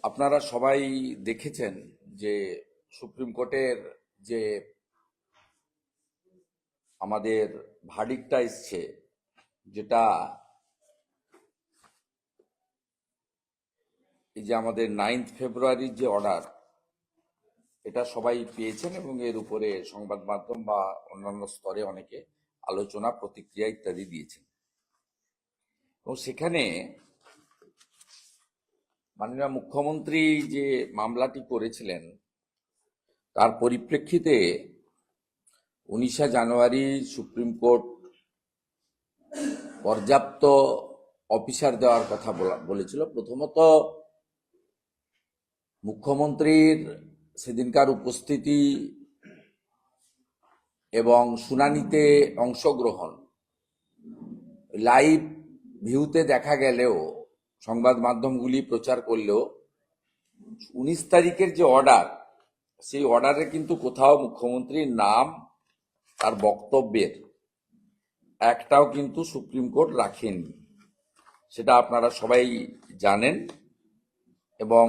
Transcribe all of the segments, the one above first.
আপনারা সবাই দেখেছেন যে সুপ্রিম কোর্টের যে আমাদের ভার্ডিক্টটা এসছে, যেটা এই যে আমাদের 9 ফেব্রুয়ারির যে অর্ডার, এটা সবাই পেয়েছেন এবং এর উপরে সংবাদ মাধ্যম বা অন্যান্য স্তরে অনেকে আলোচনা, প্রতিক্রিয়া ইত্যাদি দিয়েছেন। এবং সেখানে মাননীয় মুখ্যমন্ত্রী যে মামলাটি করেছিলেন তার পরিপ্রেক্ষিতে 19শে জানুয়ারি সুপ্রিম কোর্ট পর্যাপ্ত অফিসার দেওয়ার কথা বলেছিল। প্রথমত মুখ্যমন্ত্রীর সেদিনকার উপস্থিতি এবং শুনানিতে অংশগ্রহণ লাইভ ভিউতে দেখা গেলেও, সংবাদ মাধ্যমগুলি প্রচার করলেও 19 তারিখের যে অর্ডার, সেই অর্ডারে কিন্তু কোথাও মুখ্যমন্ত্রীর নাম তার বক্তব্যের একটাও কিন্তু সুপ্রিম কোর্ট রাখেনি। সেটা আপনারা সবাই জানেন এবং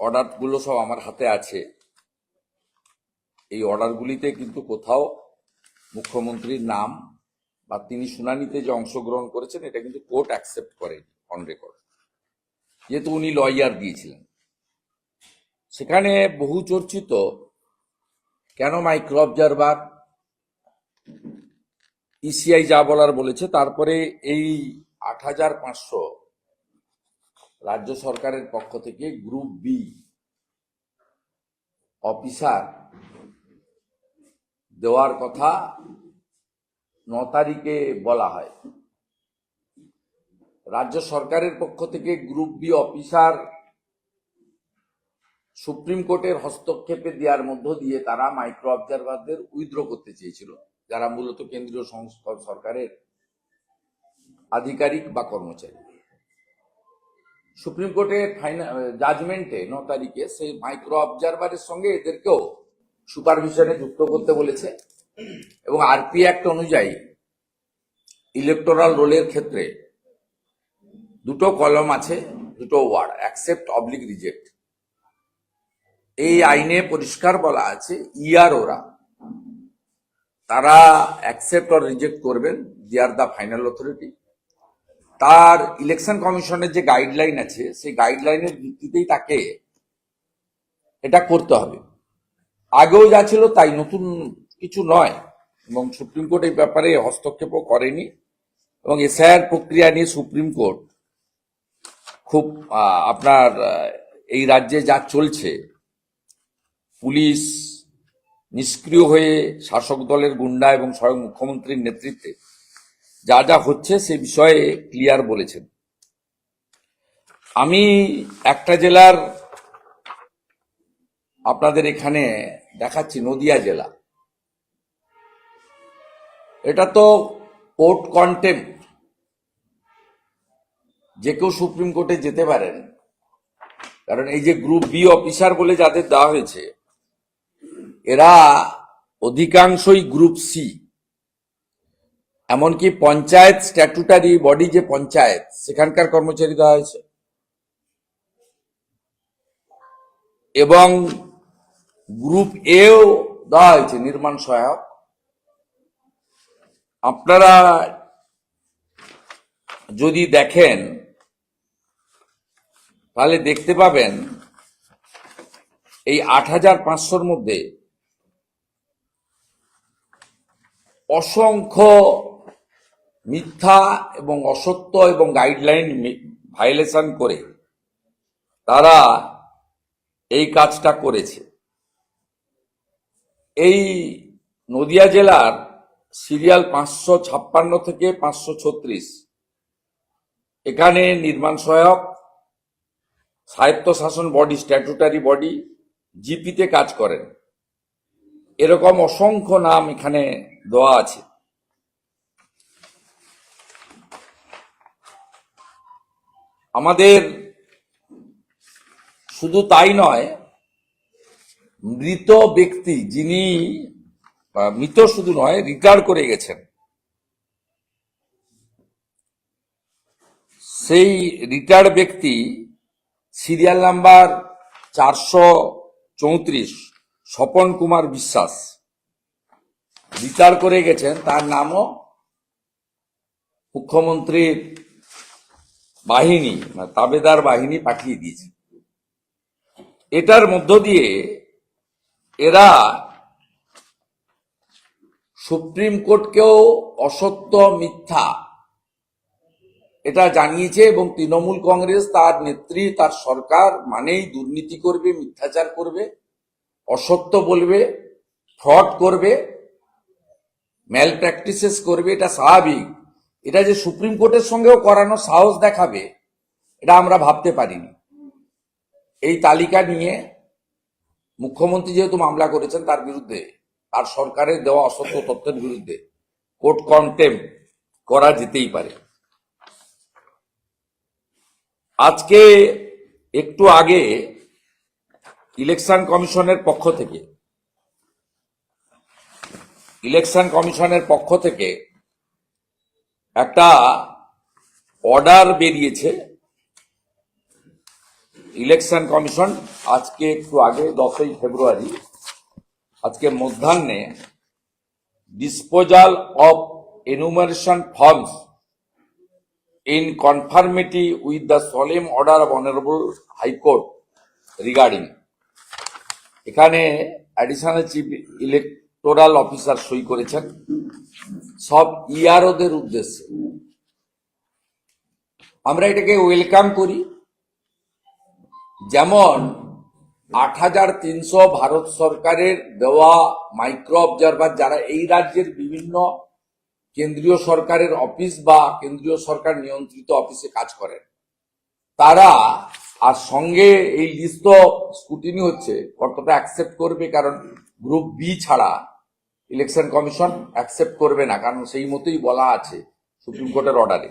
অর্ডারগুলো সব আমার হাতে আছে। এই অর্ডারগুলিতে কিন্তু কোথাও মুখ্যমন্ত্রীর নাম বা তিনি শুনানিতে যে অংশগ্রহণ করেছেন এটা কিন্তু কোর্ট অ্যাকসেপ্ট করেনি অন রেকর্ড, যেহেতু উনি লয়ার দিয়েছিলেন। সেখানে বহু চর্চিত কেন মাইক্রো অবজারভার, ইসিআই যা বলার বলেছে, তারপরে এই ৮৫০০ রাজ্য সরকারের পক্ষ থেকে গ্রুপ বি অফিসার দেওয়ার কথা 9 তারিখে বলা হয়। রাজ্য সরকারের পক্ষ থেকে গ্রুপ বি অফিসার সুপ্রিম কোর্টের হস্তক্ষেপে দেওয়ার মধ্য দিয়ে তারা মাইক্রো অবজারভারদের উইথড্র করতে চেয়েছিল, যারা মূলত কেন্দ্রীয় সরকারের আধিকারিক বা কর্মচারী। সুপ্রিম কোর্টের জাজমেন্টে 9 তারিখে সেই মাইক্রো অবজারভারের সঙ্গে এদেরকেও সুপারভিশনে যুক্ত করতে বলেছে এবং আরপি অ্যাক্ট অনুযায়ী ইলেকটোরাল রোলের ক্ষেত্রে দুটো কলম আছে, দুটো ওয়ার্ড, অ্যাকসেপ্ট অবলিক রিজেক্ট। এই আইনে পরিষ্কার বলা আছে ইআরওরা তারা অ্যাকসেপ্ট অর রিজেক্ট করবেন, দে আর দ্য ফাইনাল অথরিটি। তার ইলেকশন কমিশনের যে গাইডলাইন আছে সেই গাইডলাইনের ভিত্তিতেই তাকে এটা করতে হবে। আগেও যা ছিল তাই, নতুন কিছু নয়। এবং সুপ্রিম কোর্ট এই ব্যাপারে হস্তক্ষেপও করেনি এবং এসআইআর প্রক্রিয়া নিয়ে সুপ্রিম কোর্ট খুব আপনার এই রাজ্যে যা চলছে, পুলিশ নিষ্ক্রিয় হয়ে শাসক দলের গুন্ডা এবং স্বয়ং মুখ্যমন্ত্রীর নেতৃত্বে যা যা হচ্ছে সে বিষয়ে ক্লিয়ার বলেছেন। আমি একটা জেলার আপনাদের এখানে দেখাচ্ছি, নদিয়া জেলা। এটা তো কোর্ট কন্টেম্প্ট, যে কেউ সুপ্রিম কোর্টে যেতে পারেন, কারণ এই যে গ্রুপ বি অফিসার বলে যাদের দেওয়া হয়েছে এরা অধিকাংশই গ্রুপ সি, এমনকি পঞ্চায়েত স্ট্যাটুটারি বডি যে পঞ্চায়েত, সেখানকার কর্মচারী দেওয়া হয়েছে এবং গ্রুপ এও দেওয়া হয়েছে, নির্মাণ সহায়ক। আপনারা যদি দেখেন তাহলে দেখতে পাবেন এই ৮৫০০-র মধ্যে অসংখ্য মিথ্যা এবং অসত্য এবং গাইডলাইন ভায়োলেশন করে তারা এই কাজটা করেছে। এই নদিয়া জেলার সিরিয়াল ৫৫৬ থেকে ৫৩৬, এখানে নির্মাণ সহায়ক, স্বায়ত্তশাসন বডি, স্ট্যাটুটারি বডি, জিপিতে কাজ করেন। এরকম অসংখ্য নাম এখানে দেওয়া আছে। আমাদের শুধু তাই নয়, মৃত ব্যক্তি যিনি, মৃত শুধু নয়, রিটায়ার করে গেছেন, সেই রিটায়ার্ড ব্যক্তি serial number 434 Swapan Kumar Biswas retire করে গেছেন, তার নামও মুখ্যমন্ত্রীর বাহিনী তাবেদার বাহিনী পাঠিয়ে দিয়েছে। এটার মধ্য দিয়ে এরা সুপ্রিম কোর্টকেও অসত্য মিথ্যা এটা জানিয়েছে, এবং তৃণমূল কংগ্রেস তার নেত্রী তার সরকার মানেই দুর্নীতি করবে, মিথ্যাচার করবে, অসত্য বলবে, ফ্রড করবে, ম্যাল প্র্যাকটিসেস করবে। এটা স্বাভাবিক। এটা যে সুপ্রিম কোর্টের সঙ্গেও করানোর সাহস দেখাবে এটা আমরা ভাবতে পারিনি। এই তালিকা নিয়ে মুখ্যমন্ত্রী যেহেতু মামলা করেছেন তার বিরুদ্ধে, তার সরকারের দেওয়া অসত্য তথ্যের বিরুদ্ধে কোর্ট কন্টেম্প্ট করা যেতেই পারে। আজকে একটু আগে ইলেকশন কমিশনের পক্ষ থেকে একটা অর্ডার বেরিয়েছে। ইলেকশন কমিশন আজকে একটু আগে 10ই ফেব্রুয়ারি আজকে মধ্যাহ্নে disposal of enumeration forms in conformity with the solemn order of Honorable High Court regarding, এখানে অ্যাডিশনাল চিফ ইলেকটোরাল অফিসার সই করেছেন সব ইআরওদের উদ্দেশ্যে। আমরা এটাকে ওয়েলকাম করি। যেমন 8,300 ভারত সরকারের দেওয়া মাইক্রো অবজারভার যারা এই রাজ্যের বিভিন্ন কেন্দ্রীয় সরকারের অফিস বা কেন্দ্রীয় সরকার নিয়ন্ত্রিত অফিসে কাজ করেন, তারা আর সঙ্গে এই লিস্ট স্কুটিনি হচ্ছে কতটা অ্যাকসেপ্ট করবে, কারণ গ্রুপ বি ছাড়া ইলেকশন কমিশন অ্যাকসেপ্ট করবে না, কারণ সেই মতোই বলা আছে সুপ্রিম কোর্টের অর্ডারে।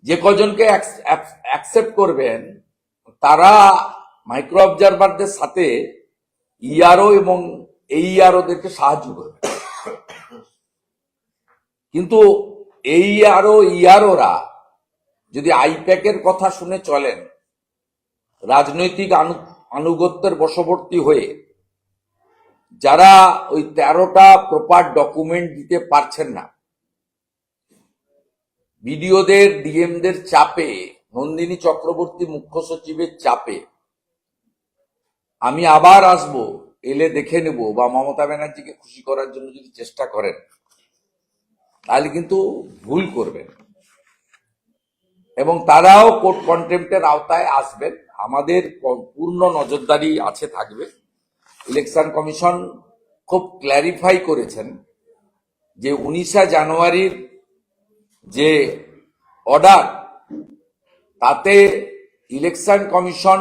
যে কজনকে অ্যাকসেপ্ট করবেন তারা মাইক্রো অবজারভারদের সাথে ইআরও এবং এইআরওদেরকে সাহায্য করবে। কিন্তু এইআরও ইআরওরা যদি আইপ্যাকের কথা শুনে চলেন, রাজনৈতিক আনুগত্যের বশবর্তী হয়ে যারা ওই 13টা প্রপার ডকুমেন্ট দিতে পারছেন না, বিডিওদের ডিএমদের চাপে, নন্দিনী চক্রবর্তী মুখ্য সচিবের চাপে, আমি আবার আসবো, এলে দেখে নেব, বা মমতা ব্যানার্জিকে খুশি করার জন্য যদি চেষ্টা করেন তাহলে কিন্তু ভুল করবেন, এবং তারাও কোর্ট কন্টেম্প্টের আওতায় আসবেন। আমাদের পূর্ণ নজরদারি আছে, থাকবে। ইলেকশন কমিশন খুব ক্ল্যারিফাই করেছেন যে 19শে জানুয়ারির যে অর্ডার, তাতে ইলেকশন কমিশন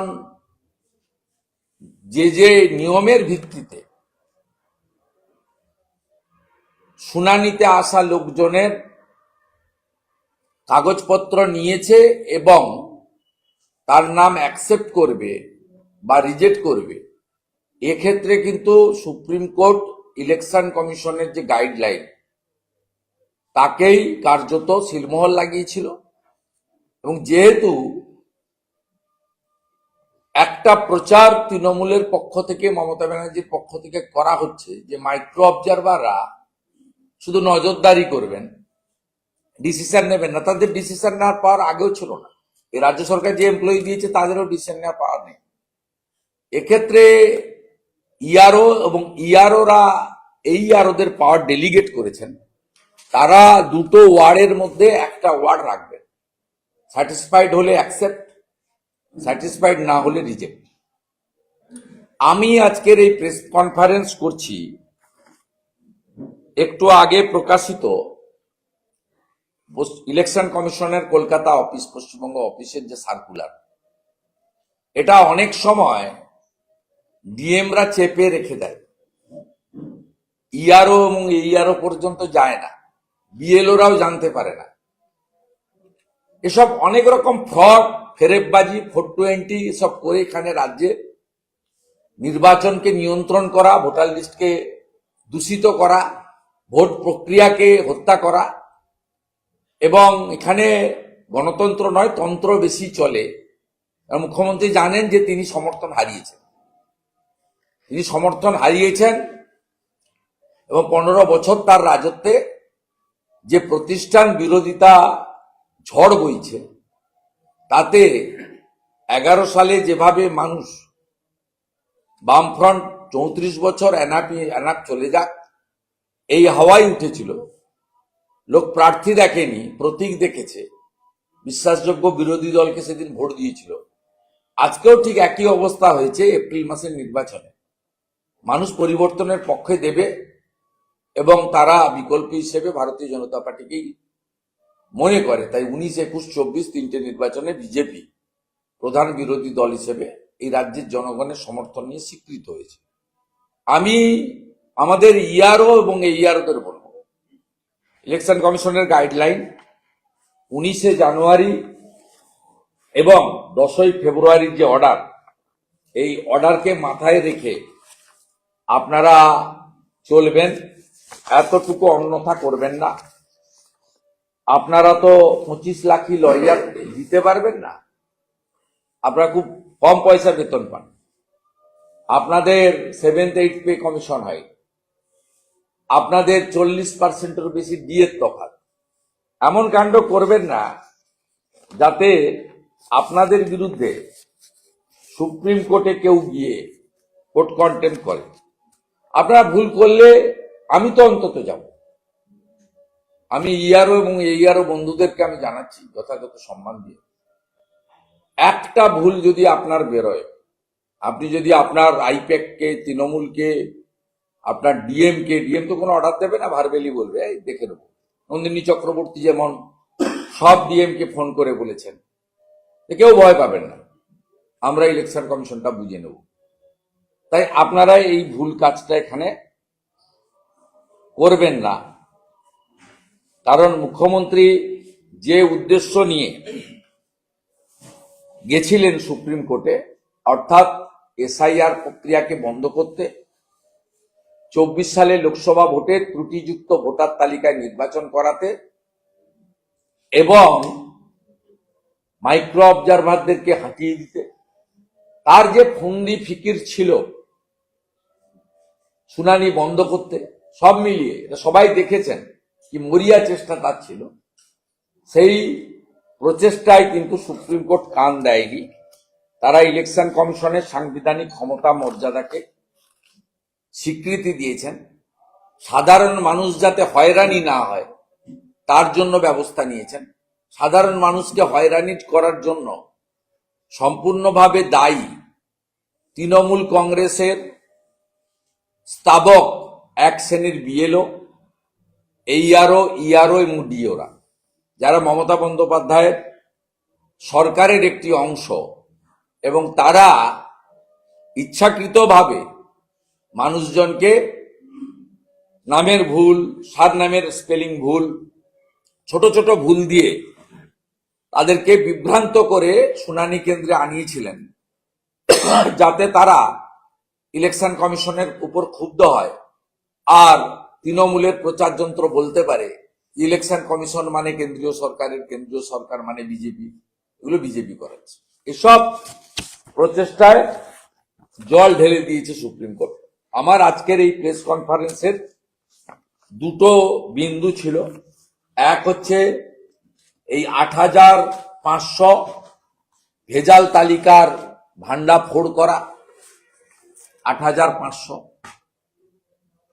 যে নিয়মের ভিত্তিতে শুনানিতে আসা লোকজনের কাগজপত্র নিয়েছে এবং তার নাম অ্যাকসেপ্ট করবে বা রিজেক্ট করবে, এক্ষেত্রে কিন্তু সুপ্রিম কোর্ট ইলেকশন কমিশনের যে গাইডলাইন তাকেই কার্যত সিলমোহর লাগিয়েছিল। এবং যেহেতু একটা প্রচার তৃণমূলের পক্ষ থেকে, মমতা ব্যানার্জির পক্ষ থেকে করা হচ্ছে যে মাইক্রো অবজারভাররা শুধু নজরদারি করবেন, ডিসিশন নেবেন না, তাদের ডিসিশন নেওয়ার পাওয়ার আগেও ছিল না। এই রাজ্য সরকার যে এমপ্লয়ি দিয়েছে তাদেরও ডিসিশন নেওয়ার পাওয়ার নেই। এক্ষেত্রে ইআরও এবং ইআরওরা এইআরওদের পাওয়ার ডেলিগেট করেছেন। তারা দুটো ওয়ার্ডের মধ্যে একটা ওয়ার্ড রাখবেন, স্যাটিসফাইড হলে অ্যাকসেপ্ট, স্যাটিসফাইড না হলে রিজেক্ট। আমি আজকের এই প্রেস কনফারেন্স করছি একটু আগে প্রকাশিত ইলেকশন কমিশনের কলকাতা অফিস, পশ্চিমবঙ্গ অফিসের যে সার্কুলার, এটা অনেক সময় ডিএমরা চেপে রেখে দেয়, ইআরও এবং এইআরও পর্যন্ত যায় না, বিএলওরাও জানতে পারে না। এসব অনেক রকম ফ্রড, ফেরেববাজি, 420 সব করে এখানে রাজ্যে নির্বাচনকে নিয়ন্ত্রণ করা, ভোটার লিস্টকে দূষিত করা, ভোট প্রক্রিয়াকে হত্যা করা, এবং এখানে গণতন্ত্র নয় তন্ত্র বেশি চলে, আর মুখ্যমন্ত্রী জানেন যে তিনি সমর্থন হারিয়েছেন এবং 15 বছর তার রাজত্বে যে প্রতিষ্ঠান বিরোধিতা ঝড় বইছে, তাতে 11 সালে যেভাবে মানুষ বামফ্রন্ট 34 বছর এনাপ চলে যাক এই হাওয়াই উঠেছিল। লোক প্রার্থী দেখেনি, প্রতীক দেখেছে, বিশ্বাসযোগ্য বিরোধী দলকে সেদিন ভোট দিয়েছিল। আজকেও ঠিক একই অবস্থা হয়েছে। এপ্রিল মাসের নির্বাচনে মানুষ পরিবর্তনের পক্ষে দেবে এবং তারা বিকল্প হিসেবে ভারতীয় জনতা পার্টিকেই মনে করে। তাই 19, 21, 24 তিনটে নির্বাচনে বিজেপি প্রধান বিরোধী দল হিসেবে এই রাজ্যের জনগণের সমর্থন নিয়ে স্বীকৃত হয়েছে। আমি আমাদের ইআরও এবং এইআরওদের বলব, ইলেকশন কমিশনের গাইডলাইন 19শে জানুয়ারি এবং 10ই ফেব্রুয়ারির যে অর্ডার, এই অর্ডারকে মাথায় রেখে আপনারা চলবেন, এতটুকু অন্যথা করবেন না। আপনারা তো 25 লাখই লয়ার দিতে পারবেন না, আপনারা খুব কম পয়সা বেতন পান, আপনাদের 7th 8th পে কমিশন হয়, আপনাদের 40%-এর বেশি ডিএর তফাৎ। এমন কাণ্ড করবেন না যাতে আপনাদের বিরুদ্ধে সুপ্রিম কোর্টে কেউ গিয়ে কোর্ট কন্টেম্প করে। আপনারা ভুল করলে আমি তো অন্তত যাব। আমি ইআরও এবং এইআরও বন্ধুদেরকে আমি জানাচ্ছি যথাযথ সম্মান দিয়ে, একটা ভুল যদি আপনার বেরোয়, আপনি যদি আপনার আইপ্যাককে, তৃণমূলকে, আপনার ডিএম তো কোনো অর্ডার দেবে না, ভার্বেলি বলবে এই দেখে নেবো। নন্দিনী চক্রবর্তী যেমন সব ডিএমকে ফোন করে বলেছেন, কেউ ভয় পাবেন না, আমরা ইলেকশন কমিশনটা বুঝে নেব। তাই আপনারা এই ভুল কাজটা এখানে করবেন না। কারণ মুখ্যমন্ত্রী যে উদ্দেশ্য নিয়ে গেছিলেন সুপ্রিম কোর্টে, অর্থাৎ এসআইআর প্রক্রিয়াকে বন্ধ করতে, 24 সালে লোকসভা ভোটে ত্রুটিযুক্ত ভোটার তালিকায় নির্বাচন করাতে এবং মাইক্রো অবজারভারদেরকে হাঁটিয়ে দিতে, তার যে ফন্দি ফিকির ছিল শুনানি বন্ধ করতে, সব মিলিয়ে এটা সবাই দেখেছেন কি মরিয়া চেষ্টা তার ছিল। সেই প্রচেষ্টায় কিন্তু সুপ্রিম কোর্ট কান দেয়নি। তারা ইলেকশন কমিশনের সাংবিধানিক ক্ষমতা মর্যাদাকে স্বীকৃতি দিয়েছেন। সাধারণ মানুষ যাতে হয়রানি না হয় তার জন্য ব্যবস্থা নিয়েছেন। সাধারণ মানুষকে হয়রানি করার জন্য সম্পূর্ণভাবে দায়ী তৃণমূল কংগ্রেসের স্তাবক এক শ্রেণীর বিএলও, এইআরও, ইআরও এবং ডিওরা, যারা মমতা বন্দ্যোপাধ্যায়ের সরকারের একটি অংশ, এবং তারা ইচ্ছাকৃতভাবে মানুষজনকে নামের ভুল, সারনামের স্পেলিং ভুল, ছোট ছোট ভুল দিয়ে তাদেরকে বিভ্রান্ত করে শুনানি কেন্দ্রে আনিয়েছিলেন, যাতে তারা ইলেকশন কমিশনের উপর ক্ষুব্ধ হয় আর তৃণমূলের প্রচার যন্ত্র বলতে পারে ইলেকশন কমিশন মানে কেন্দ্রীয় সরকার মানে বিজেপি, এগুলো বিজেপি করাচ্ছে। এসব প্রচেষ্টায় জল ঢেলে দিয়েছে সুপ্রিম কোর্ট। আমার আজকের এই প্রেস কনফারেন্সের দুটো বিন্দু ছিল। এক হচ্ছে এই ৮৫০০ ভেজাল তালিকার ভান্ডাফোড় করা। ৮৫০০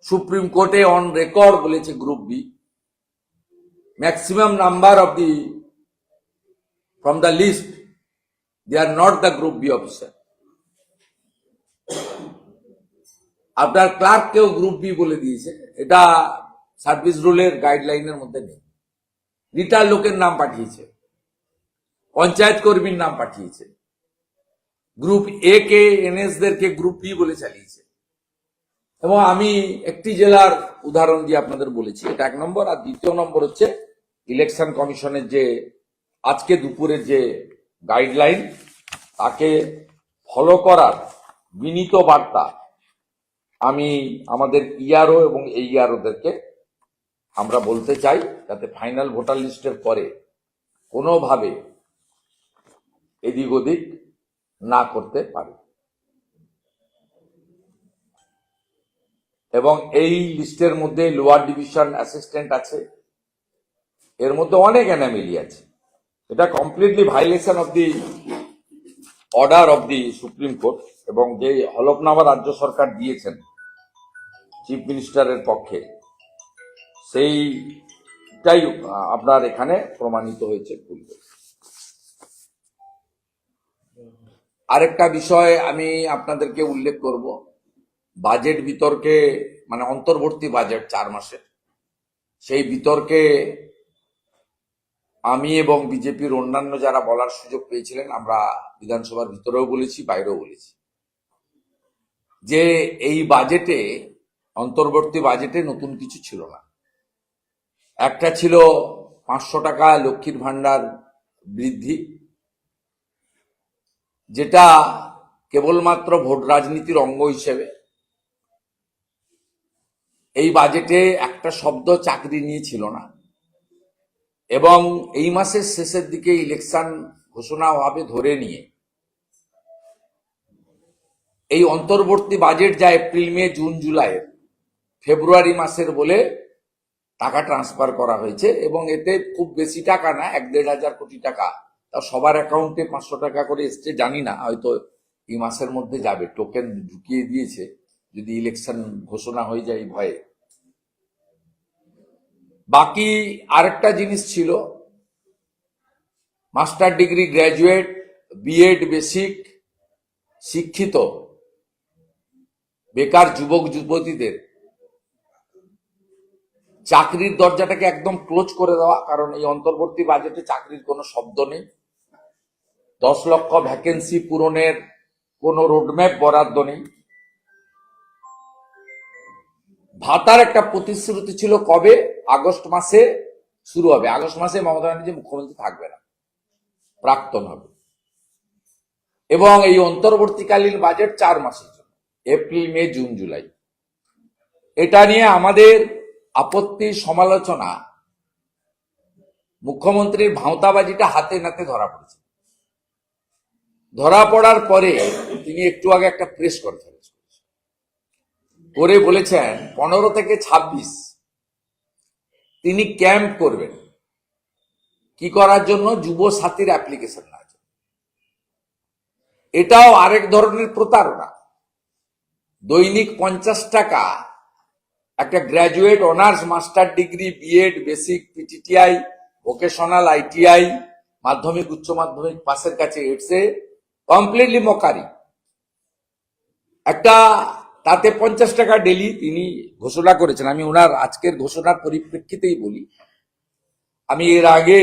সুপ্রিম কোর্টে অন রেকর্ড বলেছে group B, maximum number of the from the list they are not the group B officer. আপনার ক্লার্ককেও গ্রুপ বি বলে দিয়েছে, এটা সার্ভিস রুলের গাইডলাইনের মধ্যে নেই। রিটার লোকের নাম পাঠিয়েছে, পঞ্চায়েত কর্মীর নাম পাঠিয়েছে, গ্রুপ এ কে এনএস দেরকে গ্রুপ বি বলে চালিয়েছে। এবং আমি একটি জেলার উদাহরণ দিয়ে আপনাদের বলেছি, এটা 1 নম্বর। আর দ্বিতীয় নম্বর হচ্ছে ইলেকশন কমিশনের যে আজকে দুপুরের যে গাইডলাইন, তাকে ফলো করার বিনীত বার্তা আমি আমাদের ইআরও এবং এইআরওদেরকে আমরা বলতে চাই, যাতে ফাইনাল ভোটার লিস্টের পরে কোনোভাবে এদিক ওদিক না করতে পারে। এবং এই লিস্টের মধ্যে লোয়ার ডিভিশন অ্যাসিস্ট্যান্ট আছে, এর মধ্যে অনেক অ্যানামেলি আছে। এটা completely violation of the order of the supreme court, এবং যে হলফনামা রাজ্য সরকার দিয়েছেন চিফ মিনিস্টারের পক্ষে, সেইটাই আপনার এখানে প্রমাণিত হয়েছে ভুল। আরেকটা বিষয় আমি আপনাদেরকে উল্লেখ করব, বাজেট বিতর্কে, মানে অন্তর্বর্তী বাজেট 4 মাসের, সেই বিতর্কে আমি এবং বিজেপির অন্যান্য যারা বলার সুযোগ পেয়েছিলেন, আমরা বিধানসভার ভিতরেও বলেছি, বাইরেও বলেছি যে এই বাজেটে, অন্তর্বর্তী বাজেটে নতুন কিছু ছিল না। একটা ছিল 500 টাকা লক্ষ্মীর ভান্ডার বৃদ্ধি, যেটা কেবলমাত্র ভোট রাজনীতির অঙ্গ হিসেবে। এই বাজেটে একটা শব্দ চাকরি নিয়ে ছিল না, এবং এই মাসের শেষের দিকে ইলেকশন ঘোষণা হবে ধরে নিয়ে এই অন্তর্বর্তী বাজেট যা এপ্রিল মে জুন জুলাই ফেব্রুয়ারি মাসের বলে টাকা ট্রান্সফার করা হয়েছে, এবং এতে খুব বেশি টাকা না, 1-1.5 হাজার কোটি টাকা। তা সবার অ্যাকাউন্টে 500 টাকা করে এসছে জানি না, হয়তো এই মাসের মধ্যে যাবে, টোকেন ঢুকিয়ে দিয়েছে যদি ইলেকশন ঘোষণা হয়ে যায় ভয়ে। বাকি আরেকটা জিনিস ছিল, master degree graduate, BEd basic শিক্ষিত বেকার যুবক যুবতীদের চাকরির দরজাটাকে একদম ক্লোজ করে দেওয়া। কারণ এই অন্তর্বর্তী বাজেটে চাকরির কোনো শব্দ নেই, 10 লক্ষ ভ্যাকেন্সি পূরণের কোনো রোডম্যাপ বরাদ্দ নেই। ভাতার একটা প্রতিশ্রুতি ছিল, কবে? আগস্ট মাসে শুরু হবে। আগস্ট মাসে মমতা ব্যানার্জি মুখ্যমন্ত্রী থাকবে না, প্রাক্তন হবে। এবং এই অন্তর্বর্তীকালীন বাজেট 4 মাসের জন্য, এপ্রিল মে জুন জুলাই। এটা নিয়ে আমাদের আপত্তি, সমালোচনা, মুখ্যমন্ত্রীর ভাঁওতাবাজিটা হাতে নাতে ধরা পড়েছে। ধরা পড়ার পরে তিনি একটু আগে একটা প্রেস কনফারেন্স করে বলেছেন 15 থেকে 26 তিনি ক্যাম্প করবেন। কি করার জন্য? যুব সাথীর অ্যাপ্লিকেশন না। এটাও আরেক ধরনের প্রতারণা। দৈনিক 50 টাকা একটা graduate, honours, master degree, BEd, basic, PTTI, vocational, ITI, মাধ্যমিক উচ্চ মাধ্যমিক পাশের কাছে এসে কমপ্লিটলি মকারি। একটা তাতে 50 টাকা ডেলি তিনি ঘোষণা করেছেন। আমি ওনার আজকের ঘোষণার পরিপ্রেক্ষিতেই বলি, আমি এর আগে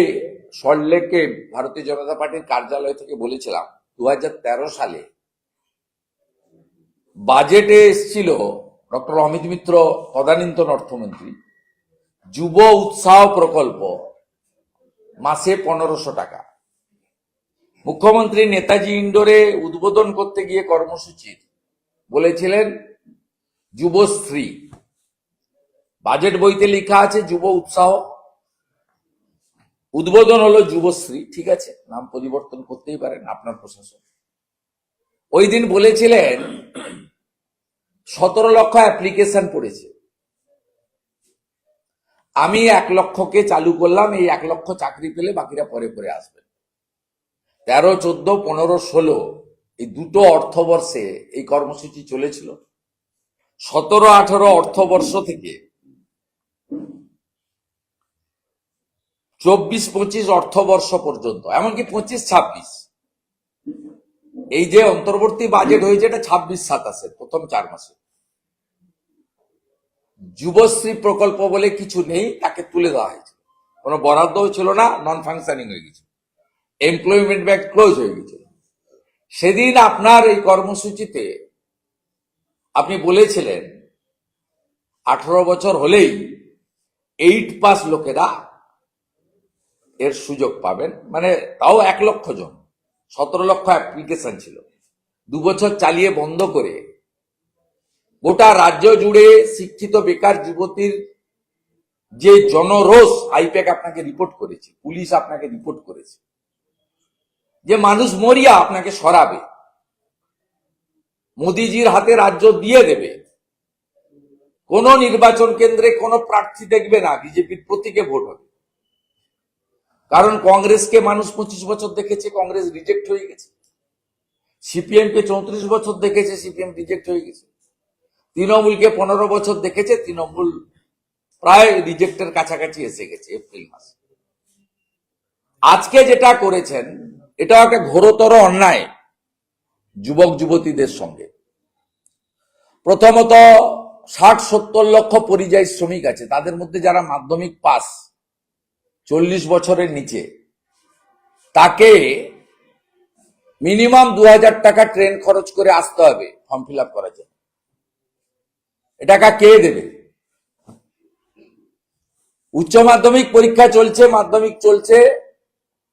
সল্টলেকে ভারতীয় জনতা পার্টির কার্যালয় থেকে বলেছিলাম 2013 সালে বাজেটে এসেছিল ডক্টর অমিত মিত্র তদানীন্তন অর্থমন্ত্রী, যুব উৎসাহ প্রকল্প, মাসে 1500 টাকা। মুখ্যমন্ত্রী নেতাজি ইন্ডোরে উদ্বোধন করতে গিয়ে কর্মসূচির বলেছিলেন যুবশ্রী। বাজেট বইতে লেখা আছে যুব উৎসাহ, উদ্বোধন হলো যুবশ্রী। ঠিক আছে, নাম পরিবর্তন করতেই পারেন আপনার প্রশাসন। ওই দিন বলেছিলেন 17 লক্ষ অ্যাপ্লিকেশন পড়েছে। আমি 1 লক্ষকে চালু করলাম, এই 1 লক্ষ চাকরি পেলে বাকিরা পরে পরে আসবে। 13, 14, 15, 16 এই দুটো অর্থবর্ষে এই কর্মসূচি চলেছিল। 17, 18 অর্থবর্ষ থেকে 24, 25 অর্থবর্ষ পর্যন্ত, এমনকি 25, 26, এই যে অন্তর্বর্তী বাজেট হয়েছে এটা 26, 27 প্রথম 4 মাসে যুবশ্রী প্রকল্প বলে কিছু নেই, তাকে তুলে দেওয়া হয়েছে। কোনো বরাদ্দও ছিল না, নন ফাংশনিং হয়ে গেছে, এমপ্লয়মেন্ট ব্যাংক ক্লোজ হয়ে গেছিল। সেদিন আপনার এই কর্মসূচিতে আপনি বলেছিলেন 18 বছর হলেই 8 পাস লোকেরা এর সুযোগ পাবেন, মানে তাও 1 লক্ষ জন, 17 লক্ষ অ্যাপ্লিকেশন ছিল। 2 বছর চালিয়ে বন্ধ করে গোটা রাজ্য জুড়ে শিক্ষিত বেকার যুবতীর যে জনরোষ, আইপ্যাক আপনাকে রিপোর্ট করেছে, পুলিশ আপনাকে রিপোর্ট করেছে যে মানুষ মরিয়া আপনাকে সরাবে। মোদিজির হাতে রাজ্য দিয়ে দেবে, কোন নির্বাচন কেন্দ্রে কোন প্রার্থী দেখবে না, বিজেপির প্রতীকে ভোট হবে। কারণ কংগ্রেসকে মানুষ 25 বছর দেখেছে, কংগ্রেস রিজেক্ট হয়ে গেছে। সিপিএম কে 34 বছর দেখেছে, সিপিএম রিজেক্ট হয়ে গেছে। তৃণমূলকে 15 বছর দেখেছে, তৃণমূল প্রায় রিজেক্টের কাছাকাছি এসে গেছে এপ্রিল মাসে। আজকে যেটা করেছেন এটা একটা ঘোরতর অন্যায় যুবক যুবতীদের সঙ্গে। প্রথমত 60-70 লক্ষ পরিযায়ী শ্রমিক আছে, তাদের মধ্যে যারা মাধ্যমিক পাস 40 বছরের নিচে, তাকে মিনিমাম 2000 টাকা ট্রেন খরচ করে আসতে হবে ফর্ম ফিল আপ করার জন্য। এটা কে দেবে? উচ্চ মাধ্যমিক পরীক্ষা চলছে, মাধ্যমিক চলছে,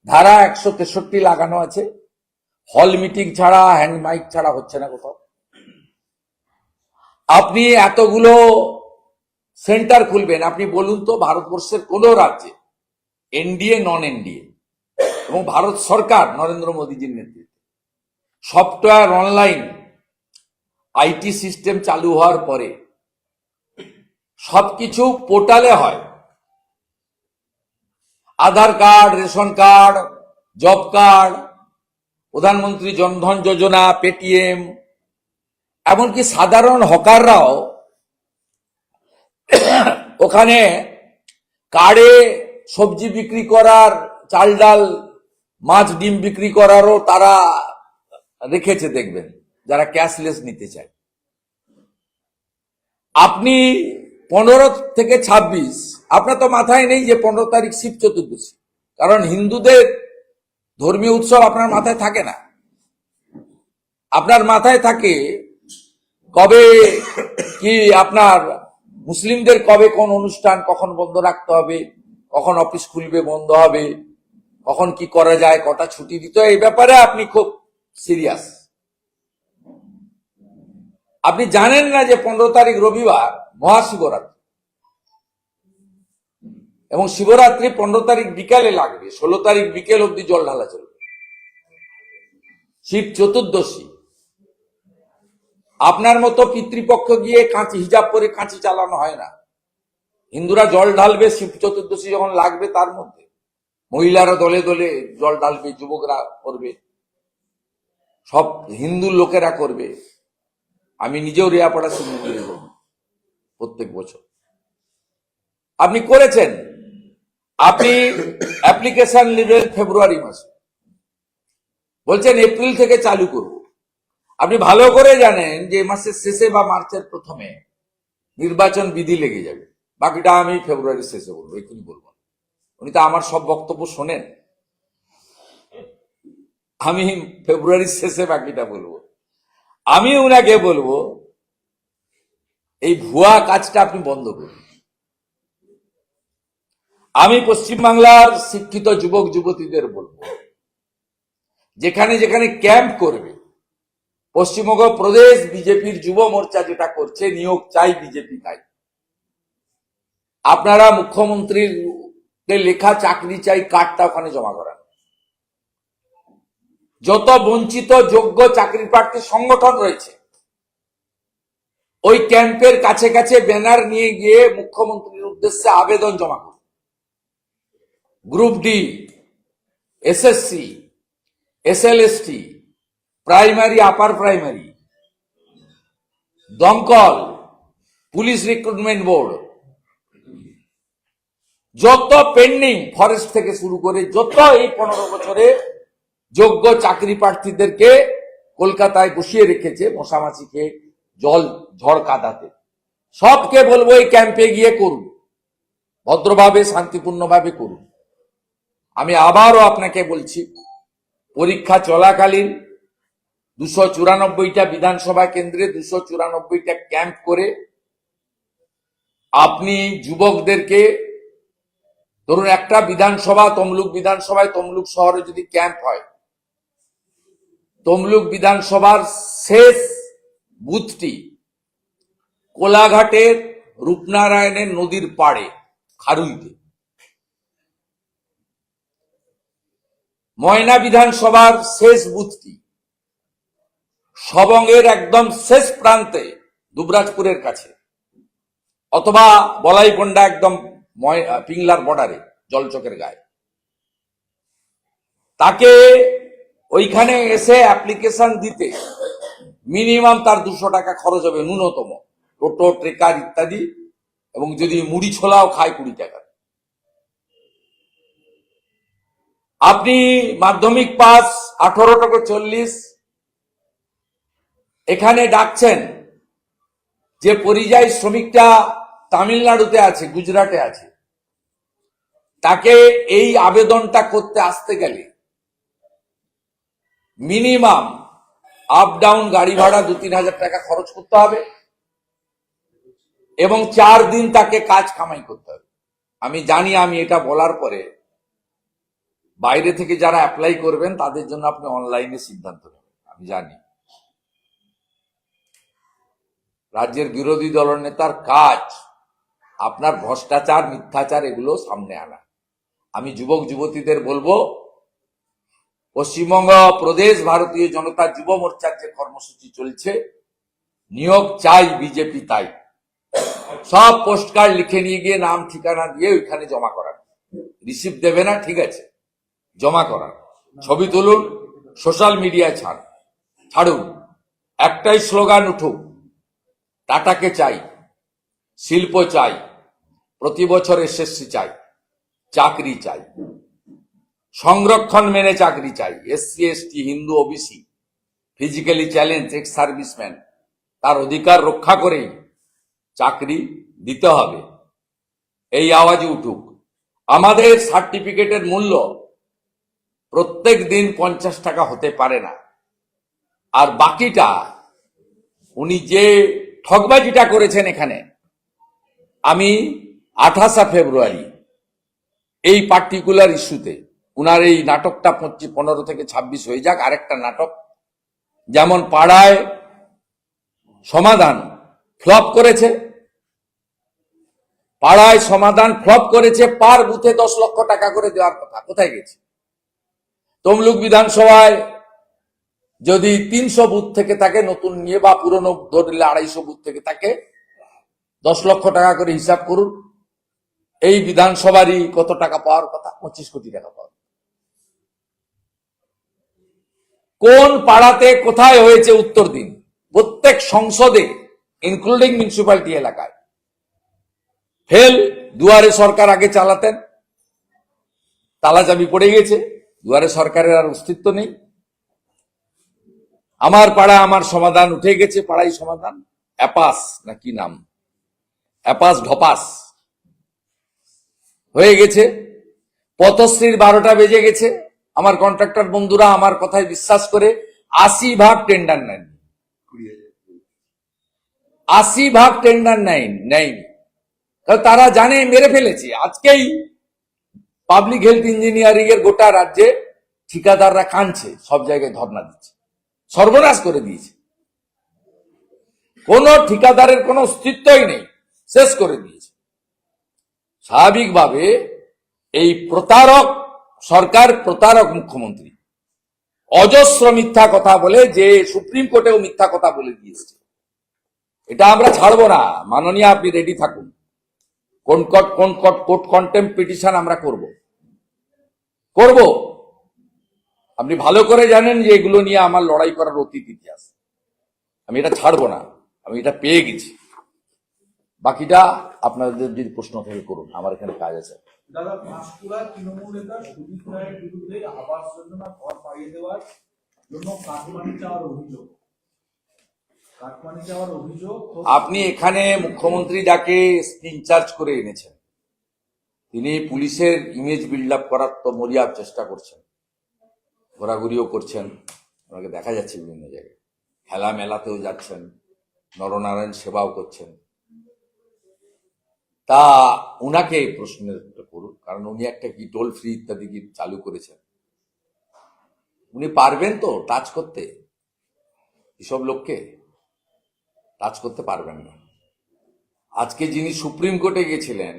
ধারা 163 লাগানো আছে, হল মিটিং ছাড়া, হ্যান্ড মাইক ছাড়া হচ্ছে না কোথাও। আপনি এতগুলো সেন্টার খুলবেন, আপনি বলুন তো ভারতবর্ষের কোন রাজ্যে এনডিএ নন এনডিএ এবং ভারত সরকার নরেন্দ্র মোদীজির নেতৃত্বে সফটওয়্যার অনলাইন আইটি সিস্টেম চালু হওয়ার পরে সবকিছু পোর্টালে হয়, Aadhaar card, ration card, job card, Pradhan Mantri Jan Dhan যোজনা, পেটিএম, এমনকি সাধারণ হকাররাও ওখানে কার্ডে সবজি বিক্রি করার, চাল ডাল মাছ ডিম বিক্রি করারও তারা রেখেছে, দেখবেন যারা ক্যাশলেস নিতে চায়। আপনি 15 থেকে 26, আপনার তো মাথায় নেই যে 15 তারিখ শিব চতুর্দশী, কারণ হিন্দুদের ধর্মীয় উৎসব আপনার মাথায় থাকে না। আপনার মাথায় থাকে কবে কি, আপনার মুসলিমদের কবে কোন অনুষ্ঠান কখন বন্ধ রাখতে হবে, কখন অফিস খুলবে বন্ধ হবে, কখন কি করা যায়, কটা ছুটি দিতে হয়, এই ব্যাপারে আপনি খুব সিরিয়াস। আপনি জানেন না যে 15 তারিখ রবিবার মহাশিবরাত্রি, এবং শিবরাত্রি 15 তারিখ বিকালে লাগবে, 16 তারিখ বিকেল অব্দি জল ঢালা চলবে। শিব চতুর্দশী আপনার মতো পিতৃপক্ষ গিয়ে কাঁচি হিজাব করে কাঁচি চালানো হয় না। হিন্দুরা জল ঢালবে শিব চতুর্দশী যখন লাগবে, তার মধ্যে মহিলারা দলে দলে জল ঢালবে, যুবকরা করবে, সব হিন্দু লোকেরা করবে। আমি নিজেও রেয়াপাড়া শিব মন্দিরে যাব প্রত্যেক বছর। আপনি করেছেন, আপনি অ্যাপ্লিকেশন নেবেন ফেব্রুয়ারি মাসে, বলছেন এপ্রিল থেকে চালু করব। আপনি ভালো করে জানেন যে মাসের শেষে বা মার্চের প্রথমে নির্বাচন বিধি লেগে যাবে। বাকিটা আমি ফেব্রুয়ারির শেষে বলবো, এক্ষুনি বলবো। উনি তো আমার সব বক্তব্য শোনেন, আমি ফেব্রুয়ারির শেষে বাকিটা বলবো। আমি উনাকে বলবো এই ভুয়া কাজটা আপনি বন্ধ করুন। আমি পশ্চিমবাংলার শিক্ষিত যুবক যুবতীদের বলবো, যেখানে যেখানে ক্যাম্প করবে, পশ্চিমবঙ্গ প্রদেশ বিজেপির যুব মোর্চা যেটা করছে, নিয়োগ চাই বিজেপি তাই, আপনারা মুখ্যমন্ত্রীর লেখা চাকরি চাই কার্ডটা ওখানে জমা করান। যত বঞ্চিত যোগ্য চাকরি প্রার্থী সংগঠন রয়েছে, ওই ক্যাম্পের কাছে কাছে ব্যানার নিয়ে গিয়ে মুখ্যমন্ত্রীর উদ্দেশ্যে আবেদন জমা করুন। Group D, SSC, SLST, primary, upper primary, দমকল, পুলিশ রিক্রুটমেন্ট বোর্ড, যত পেন্ডিং, ফরেস্ট থেকে শুরু করে যত এই 15 বছরে যোগ্য চাকরি প্রার্থীদেরকে কলকাতায় বসিয়ে রেখেছে মশামাছি খেয়ে, জল ঝড় কাদাতে, সবকে বলবো এই ক্যাম্পে গিয়ে করুন, ভদ্রভাবে শান্তিপূর্ণভাবে করুন। আমি আবারও আপনাকে বলছি, পরীক্ষা চলাকালীন 294টা বিধানসভা কেন্দ্রে 294টা ক্যাম্প করে আপনি যুবকদেরকে, ধরুন একটা বিধানসভা, তমলুক বিধানসভায়, তমলুক শহরে যদি ক্যাম্প হয়, তমলুক বিধানসভার শেষ বুথটি কোলাঘাটের রূপনারায়ণের নদীর পাড়ে খারুইতে, ময়না বিধানসভার শেষ বুথটি সবংয়ের একদম শেষ প্রান্তে দুবরাজপুরের কাছে, অথবা বলাইপন্ডা একদম পিংলার বর্ডারে জলচকের গায়ে, তাকে ওইখানে এসে অ্যাপ্লিকেশন দিতে মিনিমাম তার 200 টাকা খরচ হবে ন্যূনতম, টোটো ট্রেকার ইত্যাদি, এবং যদি মুড়ি ছোলাও খায় 20 টাকা। আপনি মাধ্যমিক পাস 18 থেকে 40 এখানে ডাকছেন, যে পরিযায়ী শ্রমিকটা তামিলনাড়ুতে আছে, গুজরাটে আছে, তাকে এই আবেদনটা করতে আসতে গেলে মিনিমাম আপ ডাউন গাড়ি ভাড়া 2-3 হাজার টাকা খরচ করতে হবে, এবং 4 দিন তাকে কাজ কামাই করতে হবে। আমি জানি, আমি এটা বলার পরে বাইরে থেকে যারা অ্যাপ্লাই করবেন তাদের জন্য আপনি অনলাইনে সিদ্ধান্ত নেবেন, আমি জানি। রাজ্যের বিরোধী দলনেতার কাজ আপনার ভ্রষ্টাচার, মিথ্যাচার এগুলো সামনে আনা। আমি যুবক যুবতীদের বলবো, পশ্চিমবঙ্গ প্রদেশ ভারতীয় জনতা যুব মোর্চার যে কর্মসূচি চলছে, নিয়োগ চাই বিজেপি তাই, সব পোস্টকার্ড লিখে নিয়ে গিয়ে নাম ঠিকানা দিয়ে ওইখানে জমা করান। রিসিভ দেবে না, ঠিক আছে, জমা করান, ছবি তুলুন, সোশ্যাল মিডিয়ায় ছাড়ুন, একটাই স্লোগান উঠুক, টাটাকে চাই, শিল্প চাই, প্রতি বছর এসএসসি চাই, চাকরি চাই, সংরক্ষণ মেনে চাকরি চাই, SC ST Hindu OBC physically challenge ex serviceman তার অধিকার রক্ষা করেই চাকরি দিতে হবে, এই আওয়াজে উঠুক। আমাদের সার্টিফিকেটের মূল্য প্রত্যেক দিন 50 টাকা হতে পারে না, আর বাকিটা উনি যে ঠকবাজিটা করেছেন এখানে, আমি 28 ফেব্রুয়ারি এই পার্টিকুলার ইস্যুতে, উনার এই নাটকটা 15 থেকে 26 হয়ে যাক, আরেকটা নাটক, যেমন পাড়ায় সমাধান ফ্লপ করেছে, পাড়ায় সমাধান ফ্লপ করেছে, পার বুথে 10 লক্ষ টাকা করে দেওয়ার কথা কোথায় গেছে? তমলুক বিধানসভায় যদি 300 বুথ থেকে থাকে নতুন নিয়ে, বা পুরনো ধরলে 250 বুথ থেকে থাকে, 10 লক্ষ টাকা করে হিসাব করুন, এই বিধানসভারই কত টাকা পাওয়ার কথা? 25 কোটি টাকা পাওয়ার। কোন পাড়াতে কোথায় হয়েছে উত্তর দিন। প্রত্যেক সংসদে ইনক্লুডিং মিউনিসিপ্যালিটি এলাকায় ফেল। দুয়ারে সরকার আগে চালাতেন, তালাচাবি পড়ে গেছে, দুয়ারে সরকারের আর অস্তিত্ব নেই। আমার পাড়া আমার সমাধান উঠে গেছে, পাড়াই সমাধান, অ্যাপাস না কি নাম, অ্যাপাস ঢপাস হয়ে গেছে। পথশ্রীর 12টা বেজে গেছে। আমার কন্ট্রাক্টর বন্ধুরা আমার কথায় বিশ্বাস করে 80% টেন্ডার নেন, 80% টেন্ডার নেয়নি, তারা জানে মেরে ফেলেছে। আজকেই পাবলিক হেলথ ইঞ্জিনিয়ারিং এর গোটা রাজ্যে ঠিকাদাররা কাঁদছে, সব জায়গায় ধর্ণা দিচ্ছে, সর্বনাশ করে দিয়েছে। কোন ঠিকাদারের কোনো অস্তিত্বই নেই, শেষ করে দিয়েছে। স্বাভাবিকভাবে এই প্রতারক সরকার, প্রতারক মুখ্যমন্ত্রী অজস্র মিথ্যা কথা বলে, যে সুপ্রিম কোর্টেও মিথ্যা কথা বলে দিয়েছে। এটা আমরা ছাড়বো না। মাননীয়, আপনি রেডি থাকুন, কোর্ট কন্টেম্প পিটিশন আমরা করব। আপনি ভালো করে জানেন যে এগুলো নিয়ে আমার লড়াই করার অতীত ইতিহাস। আমি এটা ছাড়বো না, আমি এটা পেয়ে গেছি। বাকিটা আপনাদের যদি প্রশ্ন থেকে করুন, আমার এখানে কাজ আছে। দাদা, পাঁশকুড়া তৃণমূল নেতা সুদীপ রায়ের বিরুদ্ধে আবাস যোজনা ঘর পাইয়ে দেওয়ার জন্য কাটমানি চাওয়ার অভিযোগ। আপনি এখানে মুখ্যমন্ত্রী যাকে ইনচার্জ করে এনেছেন, তিনি পুলিশের ইমেজ বিল্ড আপ করার তো মরিয়ার চেষ্টা করছেন, ঘোরাঘুরিও করছেন, ওনাকে দেখা যাচ্ছে বিভিন্ন জায়গায়, খেলা মেলাতেও যাচ্ছেন, নরনারায়ণ সেবাও করছেন। তা উনাকে প্রশ্নের করুন, কারণ উনি একটা কি টোল ফ্রি ইত্যাদি কি চালু করেছেন। উনি পারবেন তো টাচ করতে? এসব লোককে টাচ করতে পারবেন না। আজকে যিনি সুপ্রিম কোর্টে গেছিলেন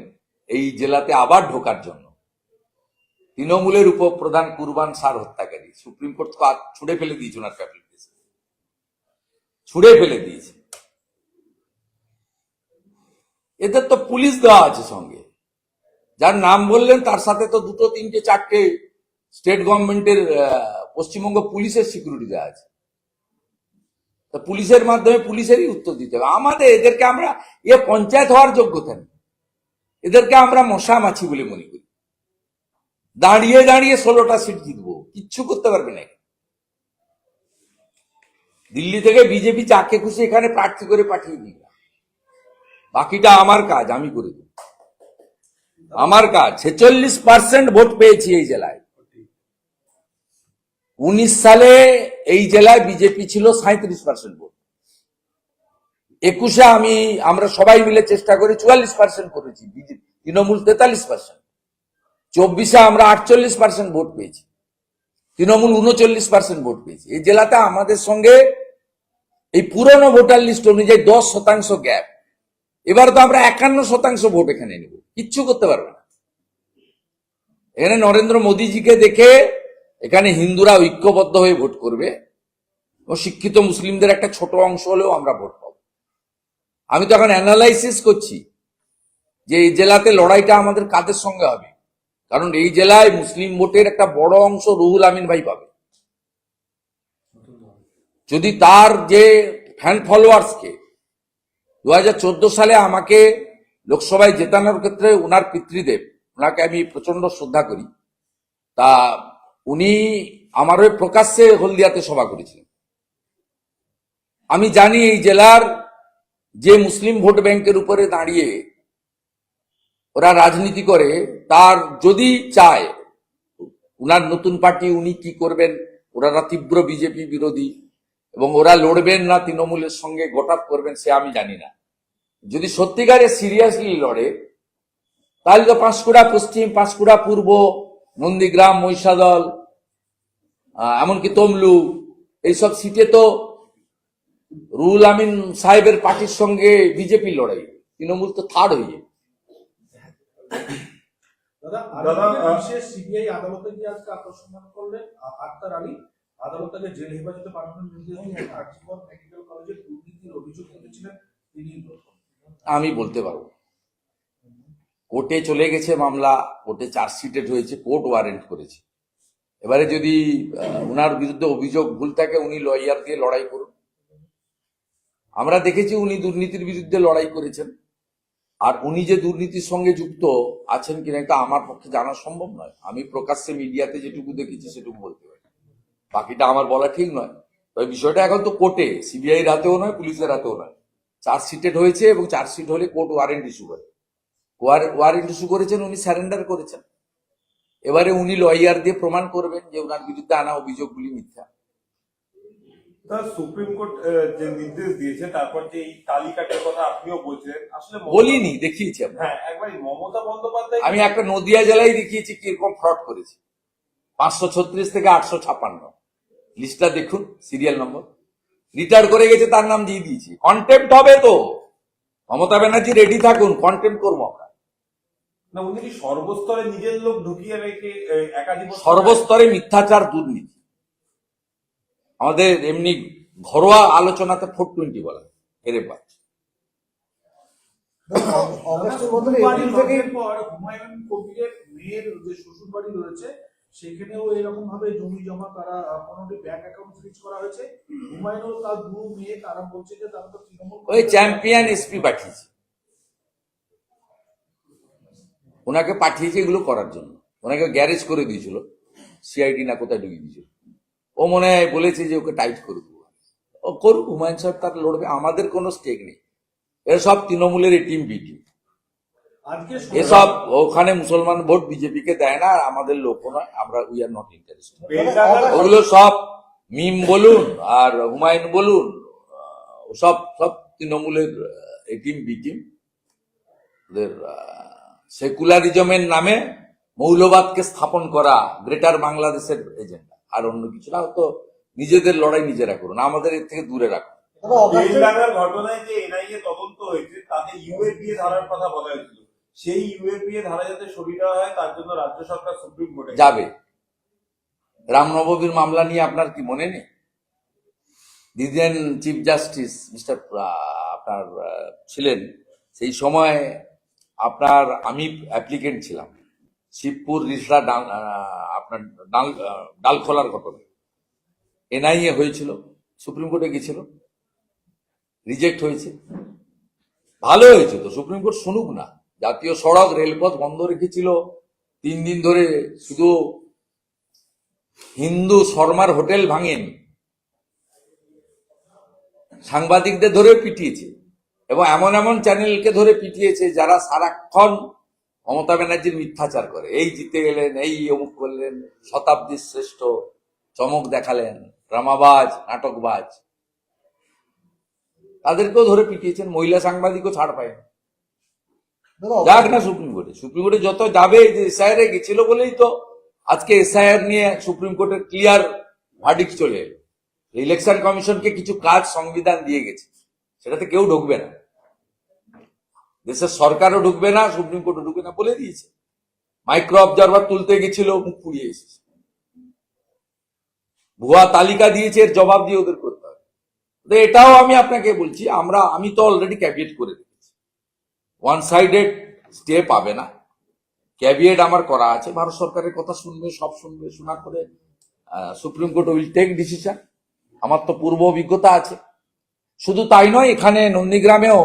এই জেলাতে আবার ঢোকার জন্য, তৃণমূলের উপপ্রধান কুরবান সার হত্যাকারী, সুপ্রিম কোর্ট ছুড়ে ফেলে দিয়েছে ওনার ক্যাপিটাল। ছুঁড়ে ফেলে দিয়েছে। এদের তো পুলিশ দেওয়া আছে সঙ্গে, যার নাম বললেন তার সাথে তো 2, 3, 4টে স্টেট গভর্নমেন্টের পশ্চিমবঙ্গ পুলিশের সিকিউরিটি দেওয়া আছে। তা পুলিশের মাধ্যমে পুলিশেরই উত্তর দিতে হবে। আমাদের এদেরকে আমরা পঞ্চায়েত হওয়ার যোগ্যতা নেই, এদেরকে আমরা মশা মাছি বলে মনে করি। দাঁড়িয়ে দাঁড়িয়ে 16টা সিট জিতবো, কিচ্ছু করতে পারবে না। দিল্লি থেকে বিজেপি যাকে খুশি এখানে প্রার্থী করে পাঠিয়ে দিই, বাকিটা আমার কাজ, আমি করে দিই। আমার কাজ 46% ভোট পেয়েছি এই জেলায়। 19 সালে এই জেলায় বিজেপি ছিল 37% ভোট। 21-এ আমরা সবাই মিলে চেষ্টা করে 44% করেছি, তৃণমূল 43%। 24-এ আমরা 48% ভোট পেয়েছি, তৃণমূল 39% ভোট পেয়েছি। এই জেলাতে আমাদের সঙ্গে এই পুরনো ভোটার লিস্ট অনুযায়ী 10% গ্যাপ। এবার তো আমরা 51% ভোট এখানে নেব, কিচ্ছু করতে পারবে না। এখানে নরেন্দ্র মোদীজিকে দেখে এখানে হিন্দুরা ঐক্যবদ্ধ হয়ে ভোট করবে এবং শিক্ষিত মুসলিমদের একটা ছোট অংশ হলেও আমরা ভোট পাবো। আমি তো এখন অ্যানালাইসিস করছি যে এই জেলাতে লড়াইটা আমাদের কাদের সঙ্গে হবে, কারণ এই জেলায় মুসলিম ভোটের একটা বড় অংশ রুহুল আমিন ভাই পাবে। যদি তার যে ফ্যান ফলোয়ার্সকে 2014 সালে আমাকে লোকসভায় জেতানোর ক্ষেত্রে উনার পিতৃদেব, ওনাকে আমি প্রচন্ড শ্রদ্ধা করি, তা উনি আমার ওই প্রকাশ্যে হলদিয়াতে সভা করেছিলেন। আমি জানি এই জেলার যে মুসলিম ভোট ব্যাংকের উপরে দাঁড়িয়ে ওরা রাজনীতি করে, তার যদি চায় উনার নতুন পার্টি উনি কি করবেন, ওরা তীব্র বিজেপি বিরোধী এবং ওরা লড়বেন না তৃণমূলের সঙ্গে গোটাপ করবেন, সে আমি জানি না। যদি সত্যিকারে সিরিয়াসলি লড়ে তাহলে তো পাঁশকুড়া পশ্চিম, পাঁশকুড়া পূর্ব, নন্দীগ্রাম, মহিষাদল, এমনকি তমলু, এইসব সিটে তো রুহুল আমিন সাহেবের পার্টির সঙ্গে বিজেপি লড়াই, তৃণমূল তো থার্ড হয়ে যাবে। বিশেষ সিবিআই আদালতে গিয়ে আজকে আত্মসমর্পণ করলেন আক্তার আলী। আদালত তাকে জেল হেফাজতে পাঠানোর নির্দেশ দিয়ে আরজিকর মেডিকেল কলেজের দুর্নীতির অভিযোগ তুলেছিলেন তিনি। আমি বলতে পারবো, কোর্টে চলে গেছে মামলা, কোর্টে চার্জশিটেড হয়েছে, কোর্ট ওয়ারেন্ট করেছে। এবারে যদি উনার বিরুদ্ধে অভিযোগ ভুল থাকে, উনি লয়ার দিয়ে লড়াই করুন। আমরা দেখেছি উনি দুর্নীতির বিরুদ্ধে লড়াই করেছেন, আর উনি যে দুর্নীতির সঙ্গে যুক্ত আছেন কিনা এটা আমার পক্ষে জানা সম্ভব নয়। আমি প্রকাশ্যে মিডিয়াতে যেটুকু দেখেছি সেটুকু বলতে পারি, বাকিটা আমার বলা ঠিক নয়। তবে বিষয়টা এখন তো কোর্টে, সিবিআই হাতেও নয়, পুলিশের হাতেও নয়। চার্জশিটেড হয়েছে এবং চার্জশিট হলে কোর্ট ওয়ারেন্ট ইস্যু করে, ওয়ারেন্ট ইস্যু করেছেন, উনি স্যারেন্ডার করেছেন। এবারে উনি লয়ার দিয়ে প্রমাণ করবেন যে ওনার বিরুদ্ধে আনা অভিযোগগুলি মিথ্যা। সুপ্রিম কোর্ট যে নির্দেশ দিয়েছে, তারপর যে এই তালিকাটার কথা আপনিও বলছিলেন, আসলে বলিনি, দেখিয়েছি আমরা। হ্যাঁ, একবার মমতা বন্দ্যোপাধ্যায়, আমি একটা নদিয়া জেলায় দেখিয়েছি কিরকম ফ্রড করেছে। 536 থেকে 856 লিস্টটা দেখুন, সিরিয়াল নম্বর। রিটায়ার করে গেছে, তার নাম দিয়ে দিয়েছি। কন্টেম্পট হবে তো, মমতা ব্যানার্জি রেডি থাকুন, কন্টেম্পট করবো আমরা। না, উনি কি সর্বস্তরে নিজের লোক ঢুকিয়ে রেখে একাধিক সর্বস্তরে মিথ্যাচার, দুর্নীতি। আমাদের এমনি ঘরোয়া আলোচনাতে 420 বলা এর পর হুমায়ুন কবিরের মেয়ের যে শ্বশুর বাড়ি রয়েছে সেখানেও এরকম ভাবে জমি জমা তারা 15টি ব্যাংক অ্যাকাউন্ট ফ্রিজ করা হয়েছে। হুমায়ুন তার দু মেয়ে, তারা বলছে যে তারা তো তৃণমূল ওই চ্যাম্পিয়ন এসপি পাঠিয়েছে, ওনাকে পাঠিয়েছে এগুলো করার জন্য। ওনাকে গ্যারেজ করে দিয়েছিল, সিআইডি না কোথায় ঢুকিয়ে দিয়েছিল। ও মনে হয় বলেছে যে ওকে টাইট করে দেবো। ও করুক, হুমায়ুন সাহেব তার লড়বে, আমাদের কোনো স্টেক নেই। এরা সব তৃণমূলের টিম বি টিম। এসব ওখানে মুসলমান ভোট বিজেপিকে দেয় না, আর আমাদের লোকও নয়, আমরা উই আর নট ইন্টারেস্টেড। ওগুলো সব মিম বলুন আর হুমায়ুন বলুন, সব সব তৃণমূলের টিম বি টিম। ওদের সেকুলারিজমের নামে মৌলবাদকে স্থাপন করা গ্রেটার বাংলাদেশের এজেন্ডা, আর অন্য কিছু না। তো নিজেদের লড়াই নিজেরা করুন, আমাদের এর থেকে দূরে রাখুন। বেলডাঙ্গার ঘটনায় যে এনআইএ তদন্ত হয়েছে, তাতে ইউএপিএ ধারার কথা বলা হয়েছিল। সেই ইউএপিএ ধারা যাতে সরিয়ে দেওয়া হয়, তার জন্য রাজ্য সরকার সুপ্রিম কোর্টে যাবে। রামনবমীর মামলা নিয়ে আপনার কি মনে নেই? দিদেন চিফ জাস্টিস মিস্টার আপনার ছিলেন সেই সময় আপনার আমি অ্যাপ্লিকেন্ট ছিলাম শিবপুর রিসরা আপনার ডালখোলার ঘটনা এনআইএ হয়েছিল, সুপ্রিম কোর্টে গেছিল, রিজেক্ট হয়েছে। ভালো হয়েছে তো, সুপ্রিম কোর্ট শুনুক না। জাতীয় সড়ক রেলপথ বন্ধ রেখেছিল 3 দিন ধরে, শুধু হিন্দু শর্মার হোটেল ভাঙেন, সাংবাদিকদের ধরে পিটিয়েছে এবং এমন এমন চ্যানেলকে ধরে পিটিয়েছে যারা সারাক্ষণ মমতা ব্যানার্জির মিথ্যাচার করে। এই জিতে গেলেন, এই অমুক করলেন, শতাব্দীর শ্রেষ্ঠ, চমক দেখালেন, ড্রামাবাজ, নাটকবাজ, তাদেরকেও ধরে পিটিয়েছেন। মহিলা সাংবাদিকও ছাড় পায় না। যাক না সুপ্রিম কোর্টে, সুপ্রিম কোর্টে যত যাবে, যে এসআইআর এ গেছিল বলেই তো আজকে এসআইআর নিয়ে সুপ্রিম কোর্টের ক্লিয়ার ভার্ডিক্ট চলে এলো। ইলেকশন কমিশনকে কিছু কাজ সংবিধান দিয়ে গেছে, সেটাতে কেউ ঢুকবে না, দেশের সরকারও ঢুকবে না, সুপ্রিম কোর্টও ঢুকবে না বলে দিয়েছে। মাইক্রো অবজারভার তুলতে গেছিল, মুখ পুড়িয়ে এসেছে। ভুয়া তালিকা দিয়েছে, এর জবাব দিয়ে ওদের করতে হবে। তো এটাও আমি আপনাকে বলছি, আমি তো অলরেডি ক্যাবিয়েট করে রেখেছি, ওয়ান সাইডেড স্টে পাবে না। ক্যাবিয়েট আমার করা আছে, ভারত সরকারের কথা শুনবে, সব শুনবে, শোনার পরে supreme court will take decision. আমার তো পূর্ব অভিজ্ঞতা আছে। শুধু তাই নয়, এখানে নন্দীগ্রামেও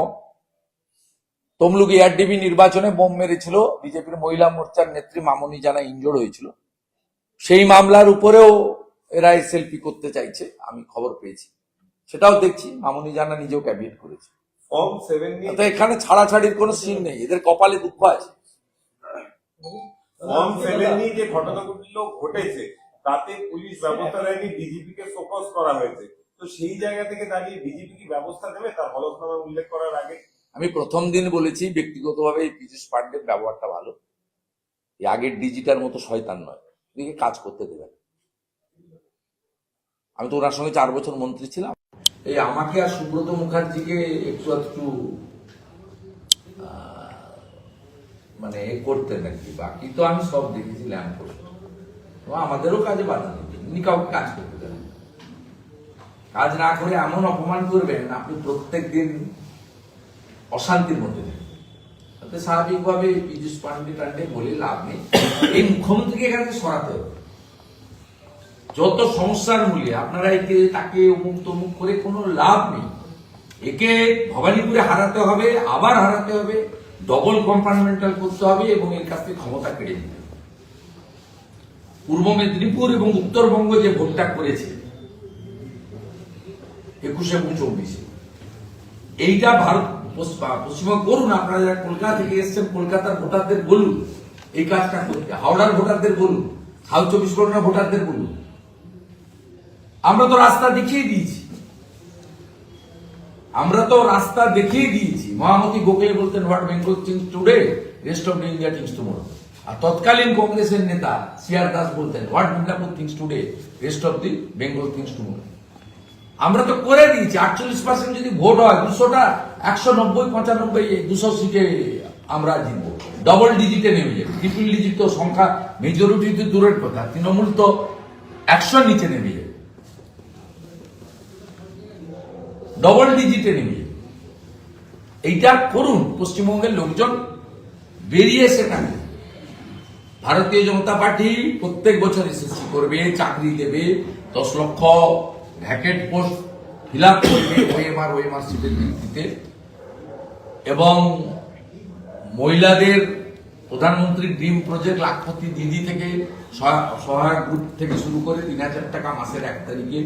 তমলুক এআরডিবি নির্বাচনে বোম মেরেছিল বিজেপির মহিলা মোর্চার নেত্রী মামনি জানা, ইনজোর্ড হয়েছিল। সেই মামলার উপরেও এরা এসএলপি করতে চাইছে, আমি খবর পেয়েছি, সেটাও দেখছি। মামনি জানা নিজেও ক্যাবিনেট করেছে। ফর্ম 7 নিয়ে তো এখানে ছাড়াছাড়ির কোনো সিন নেই, এদের কপালে দুঃখ আছে। ফর্ম 7 নিয়ে যে ঘটনাগুলো ঘটেছে তাতে পুলিশ ব্যবস্থা নেয়নি, ডিজিপি কে ফোকাস করা হয়েছে। তো সেই জায়গা থেকে দাঁড়িয়ে বিজেপি কি ব্যবস্থা নেবে তার হলফনামা উল্লেখ করার আগে? আমি প্রথম দিন বলেছি, ব্যক্তিগতভাবে এই পীযূষ পান্ডের ব্যবহারটা ভালো, এই আগের ডিজিটার মতো শয়তান নয়, এদিকে কাজ করতে দেবেন। আমি তো ওনার সঙ্গে 4 বছর মন্ত্রী ছিলাম। এই আমাকে আর সুব্রত মুখার্জিকে একটু একটু মানে করতেন আর কি, বাকি তো আমি সব দেখেছি ল্যাম্প পোস্ট। আমাদেরও কাজে বাধা নেই, উনি কাউকে কাজ করতে দেবেন, কাজ না করে এমন অপমান করবেন আপনি প্রত্যেক দিন অশান্তির মধ্যে থাকবেন। তাতে স্বাভাবিকভাবে পীযূষ পান্ডে টান্ডে বলে লাভ নেই, এই মুখ্যমন্ত্রীকে এখান থেকে সরাতে হবে। যত সমস্যার মূল্যে আপনারা একে তাকে অমুক তমুক করে কোনো লাভ নেই। একে ভবানীপুরে হারাতে হবে, আবার হারাতে হবে, ডবল কম্পার্টমেন্টাল করতে হবে এবং এর কাছ থেকে ক্ষমতা কেড়ে নিতে হবে। পূর্ব মেদিনীপুর এবং উত্তরবঙ্গ যে ভোটটা করেছে 21 এবং 24, এইটা ভারত পশ্চিমবঙ্গ করুন। আপনারা যারা কলকাতা থেকে এসছেন, কলকাতার ভোটারদের বলুন এই কাজটা করতে, হাওড়ার ভোটারদের বলুন, সাউথ 24 পরগনার ভোটারদের বলুন। আমরা তো রাস্তা দেখিয়ে দিয়েছি, মহামতি গোখলে বলতেন what Bengal thinks today, rest of India thinks tomorrow. আর তৎকালীন কংগ্রেসের নেতা সিআর দাস বলতেন what Midnapore thinks today, rest of the Bengal thinks tomorrow. আমরা তো করে দিয়েছি। 48% যদি ভোট হয়, 200টা 190, 95, 200 সিটে আমরা জিতবো, ডবল ডিজিটে নেমে যাবে। ট্রিপল ডিজিট তো সংখ্যা মেজরিটি তো দূরের কথা, তৃণমূল তো 100 নিচে নেমে যাবে, ডবল ডিজিটে নেমে যাবে। এইটা করুন, পশ্চিমবঙ্গের লোকজন বেরিয়ে এসে থাকে। ভারতীয় জনতা পার্টি প্রত্যেক বছর এসএসসি করবে, চাকরি দেবে, 10 লক্ষ ভ্যাকেট পোস্ট ফিল আপ করবে ওএমআর সিটের ভিত্তিতে, এবং মহিলাদের প্রধানমন্ত্রী ড্রিম প্রজেক্ট লাখপতি দিদি থেকে সহায়ক গ্রুপ থেকে শুরু করে 3000 টাকা মাসের 1 তারিখে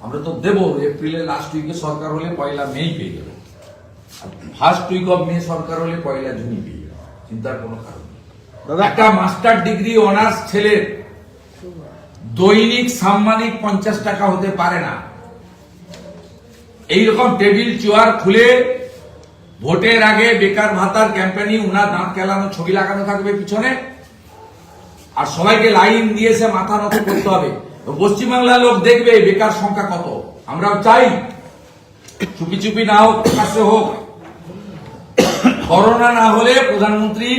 আমরা তো দেবো। এপ্রিলের লাস্ট উইকে সরকার হলে 1 মে পেয়ে যাবে, ফার্স্ট উইক অফ মে সরকার হলে 1 জুন পেয়ে যাবে, চিন্তার কোনো কারণ নেই। একটা মাস্টার ডিগ্রি অনার্স ছেলের দৈনিক সাম্মানিক 50 টাকা হতে পারে না। এইরকম টেবিল চেয়ার খুলে ভোটের আগে বেকার ভাতার ক্যাম্পেইনে উনার দাঁত কেলানো ছবি লাগানো থাকবে পিছনে, আর সবাইকে লাইন দিয়ে সে মাথা নত করতে হবে। পশ্চিমবাংলার লোক দেখবে বেকার সংখ্যা কত। আমরাও চাই চুপি চুপি না হোক, প্রকাশ্যে হোক। করোনা না হলে প্রধানমন্ত্রী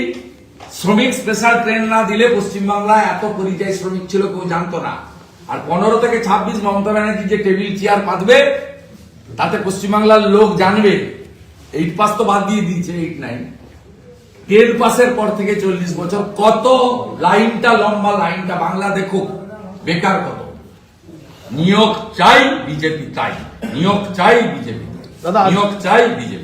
শ্রমিক স্পেশাল ট্রেন না দিলে পশ্চিমবাংলায় এত পরিযায়ী শ্রমিক ছিল কেউ জানতো না। আর 15 থেকে 26 মমতা ব্যানার্জি যে টেবিল চেয়ার পাতবে, তাতে পশ্চিমবাংলার লোক জানবে 8 পাস তো বাদ দিয়ে দিয়েছে, 8-9, 10 পাসের পর থেকে 40 বছর কত লাইনটা লম্বা, লাইনটা বাংলা দেখুক বেকার কত। নিয়োগ চাই বিজেপি, তাই নিয়োগ চাই বিজেপি, দাদা, নিয়োগ চাই বিজেপি।